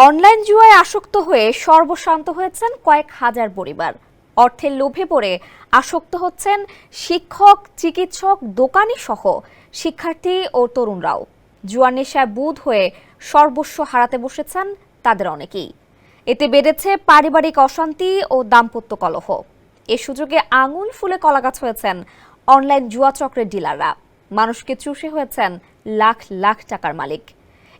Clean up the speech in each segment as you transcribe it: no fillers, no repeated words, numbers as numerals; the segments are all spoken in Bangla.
অনলাইন জুয়ায় আসক্ত হয়ে সর্বশান্ত হয়েছেন কয়েক হাজার পরিবার। অর্থের লোভে পড়ে আসক্ত হচ্ছেন শিক্ষক, চিকিৎসক, দোকানি সহ শিক্ষার্থী ও তরুণরাও। জুয়ার নেশায় বুঁদ হয়ে সর্বস্ব হারাতে বসেছেন তাদের অনেকেই। এতে বেড়েছে পারিবারিক অশান্তি ও দাম্পত্য কলহ। এ সুযোগে আঙুল ফুলে কলাগাছ হয়েছেন অনলাইন জুয়া চক্রের ডিলাররা। মানুষকে চুষে হয়েছেন লাখ লাখ টাকার মালিক।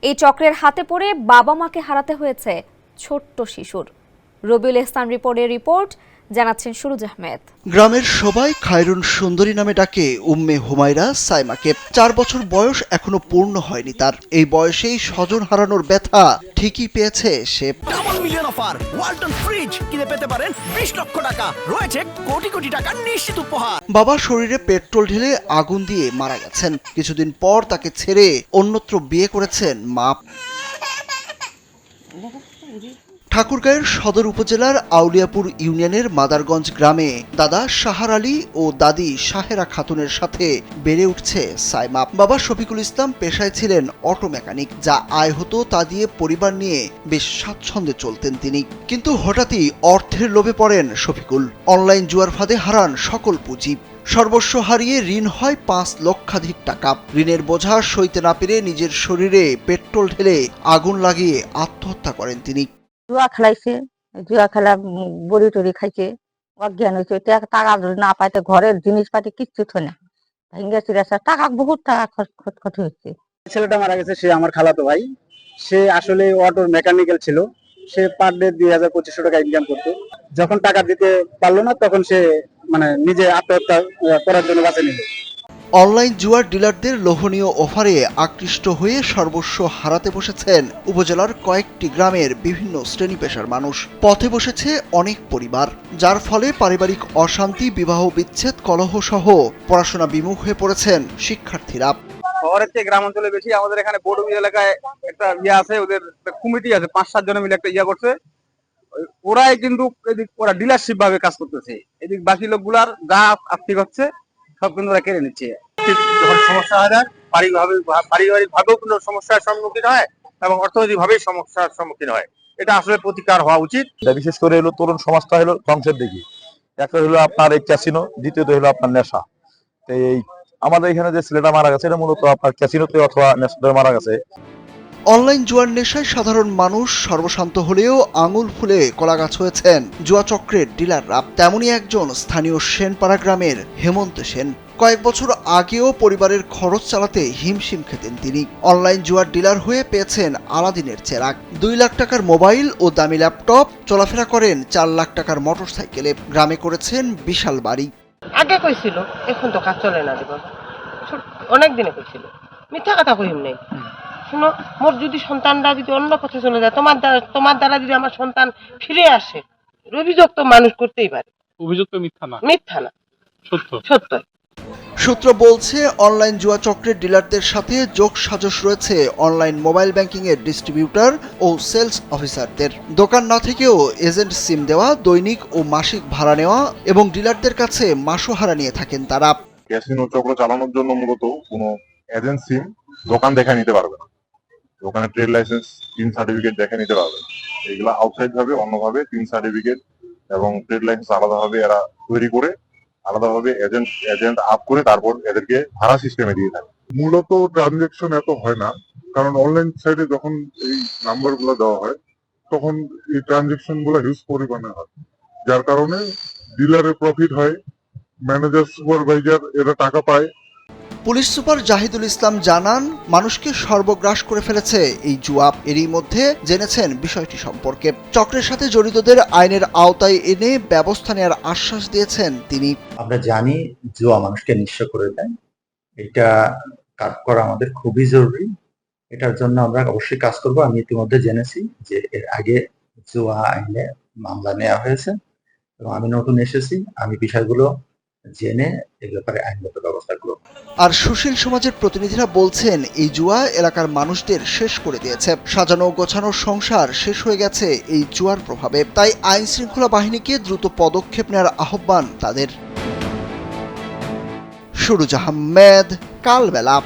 এই চক্রের হাতে পড়ে বাবা মাকে হারাতে হয়েছে ছোট্ট শিশুর। রবিউল ইহসান রিপোর্টের রিপোর্ট জানাচ্ছেন সুরুজ আহমেদ। গ্রামের সবাই খায়রুন সুন্দরী নামে ডাকে উম্মে হুমায়রা সাইমাকে। 4 বছর বয়স এখনো পূর্ণ হয়নি তার। এই বয়সেই স্বজন হারানোর ব্যথা ঠিকই পেয়েছে সে। Double million offer Walton fridge কিনে পেতে পারেন 20 লক্ষ টাকা, রয়েছে কোটি কোটি টাকার নিশ্চিত উপহার। বাবা শরীরে পেট্রোল ঢেলে আগুন দিয়ে মারা গেছেন। কিছুদিন পর তাকে ছেড়ে অন্যত্র বিয়ে করেছেন মা। ঠাকুরগাঁয়ের সদর উপজেলার আউলিয়াপুর ইউনিয়নের মাদারগঞ্জ গ্রামে দাদা শাহার আলী ও দাদি শাহেরা খাতুনের সাথে বেড়ে উঠছে সাইমা। বাবা শফিকুল ইসলাম পেশায় ছিলেন অটো মেকানিক। যা আয় হতো তা দিয়ে পরিবার নিয়ে বেশ স্বাচ্ছন্দ্যে চলতেন তিনি। কিন্তু হঠাৎই অর্থের লোভে পড়েন শফিকুল। অনলাইন জুয়ার ফাঁদে হারান সকল পুঁজি। সর্বস্ব হারিয়ে ঋণ হয় 5 লক্ষাধিক টাকা। ঋণের বোঝা সইতে না পেরে নিজের শরীরে পেট্রোল ঢেলে আগুন লাগিয়ে আত্মহত্যা করেন তিনি। জুয়া খেলাইছে, জুয়া খেলা বড়ি টড়ি খাইছে, অজ্ঞান হয়েছে। টাকা যদি না পাইতে ঘরের জিনিসপাতি কিচ্ছু থই না, ভেঙে চিড়েছে। টাকা বহুত টাকা ক্ষতি হচ্ছে। ছেলেটা মারা গেছে, সে আমার খালাতো ভাই। সে আসলে অটোর মেকানিক্যাল ছিল। সে পার ডে 2000-2500 টাকা ইনকাম করতো। যখন টাকা দিতে পারলো না তখন সে নিজে আত্মহত্যা করার জন্য বাঁচে নিল। অনলাইন জুয়ার ডিলারদের লোভনীয় অফারে আকৃষ্ট হয়ে সর্বস্ব হারাতে বসেছেন উপজেলার কয়েকটি গ্রামের বিভিন্ন শ্রেণী পেশার মানুষ। পথে বসেছে অনেক পরিবার, যার ফলে পারিবারিক অশান্তি, বিবাহ বিচ্ছেদ, কলহ সহ পড়াশোনা বিমুখ হয়ে পড়েছেন শিক্ষার্থীরা। শহরের চেয়ে গ্রাম অঞ্চলে বেশি। আমাদের এখানে বড়বি এলাকায় একটা আছে, ওদের কমিটি আছে, 5-7 জন মিলে একটা করছে। ওরাই কিন্তু ওরা ডিলারশিপ ভাবে কাজ করতেছে। এদিক বাকি লোকগুলার যা আর্থিক হচ্ছে সব কিন্তু ওরা কেড়ে নিচ্ছে। যখন সমস্যা হয় যায়, পারিবারিক ভাবেও কিন্তু সমস্যার সম্মুখীন হয় এবং অর্থনৈতিক ভাবেই সমস্যার সম্মুখীন হয়। এটা আসলে প্রতিকার হওয়া উচিত। বিশেষ করে হলো তরুণ সমাজটা হলো ধ্বংসের দিকে। একটা হলো আপনার এই ক্যাসিনো, দ্বিতীয়ত হলো আপনার নেশা। এই আমাদের এখানে যে ছেলেটা মারা গেছে এটা মূলত আপনার ক্যাসিনোতে অথবা নেশাতে মারা গেছে। অনলাইন জুয়ার নেশায় সাধারণ মানুষ সর্বশান্ত হলেও আঙুল ফুলে কলাগাছ হয়েছেন জুয়া চক্রের ডিলাররা। তেমনই একজন স্থানীয় সেনপাড়া গ্রামের হেমন্ত সেন। কয়েক বছর আগেও পরিবারের খরচ চালাতে হিমশিম খেতেন তিনি। অনলাইন জুয়ার ডিলার হয়ে পেয়েছেন আলাদিনের চেরাগ, 2 লাখ টাকার মোবাইল ও দামি ল্যাপটপ। চলাফেরা করেন 4 লাখ টাকার মোটরসাইকেলে। গ্রামে করেছেন বিশাল বাড়ি। আগে কইছিল, এখন তো কাজ চলে না। দেখুন অনেক দিনে কইছিল, মিথ্যা কথা কইম নেই। শুনো, মোর যদি সন্তানরা যদি অন্য পথে চলে যায়, তোমার দ্বারা যদি আমার সন্তান ফিরে আসে, অভিযোগ তো মানুষ করতেই পারে। অভিযোগ তো মিথ্যা না, সত্য। সূত্র বলছে, অনলাইন জুয়া চক্রের ডিলারদের সাথে যোগসাজশ রয়েছে অনলাইন মোবাইল ব্যাংকিং এর ডিস্ট্রিবিউটর ও সেলস অফিসারদের। দোকান না থেকেও এজেন্ট সিম দেওয়া, দৈনিক ও মাসিক ভাড়া নেওয়া এবং ডিলারদের কাছে মাসোহারা নিয়ে থাকেন তারা। ক্যাসিনো চক্র চালানোর জন্য মূলত কোনো এজেন্ট সিম দোকান দেখা নিতে পারবে না। দোকানে ট্রেড লাইসেন্স, 3 সার্টিফিকেট দেখে নিতে পারবে। এগুলা আউটসাইড ভাবে অন্যভাবে 3 সার্টিফিকেট এবং ট্রেড লাইসেন্স আলাদাভাবে এরা তৈরি করে আলাদাভাবে এজেন্ট আপ করে তারপর এদেরকে ভাড়া সিস্টেমে দিয়ে থাকে। মূলত ট্রানজেকশন এত হয় না, কারণ অনলাইন সাইটে যখন এই নাম্বার গুলো দেওয়া হয় তখন এই ট্রানজেকশন গুলো হিউজ পরিমাণে হয়, যার কারণে ডিলারের প্রফিট হয়, ম্যানেজার, সুপারভাইজার এরা টাকা পায়। পুলিশ সুপার জাহিদুল ইসলাম জানান, মানুষকে সর্বগ্রাস করে ফেলেছে এই জুয়া। এরই মধ্যে জেনেছেন বিষয়টি সম্পর্কে। চক্রের সাথে জড়িতদের আইনের আওতায় এনে ব্যবস্থা নেওয়ার আশ্বাস দিয়েছেন তিনি। আমরা জানি জুয়া মানুষকে নিঃস্ব করে দেয়, এটা কাট করা আমাদের খুবই জরুরি। এটার জন্য আমরা অবশ্যই কাজ করব। আমি ইতিমধ্যে জেনেছি যে এর আগে জুয়া আইনে মামলা নেওয়া হয়েছে এবং আমি নতুন এসেছি। আমি বিষয়গুলো জেনে এ ব্যাপারে আইনগত ব্যবস্থা করব। আর সুশীল সমাজের প্রতিনিধিরা বলছেন, এই জুয়া এলাকার মানুষদের শেষ করে দিয়েছে। সাজানো গোছানো সংসার শেষ হয়ে গেছে এই জুয়ার প্রভাবে। তাই আইন শৃঙ্খলা বাহিনীকে দ্রুত পদক্ষেপ নেওয়ার আহ্বান তাদের। সুরুজ আহমেদ, কালবেলা।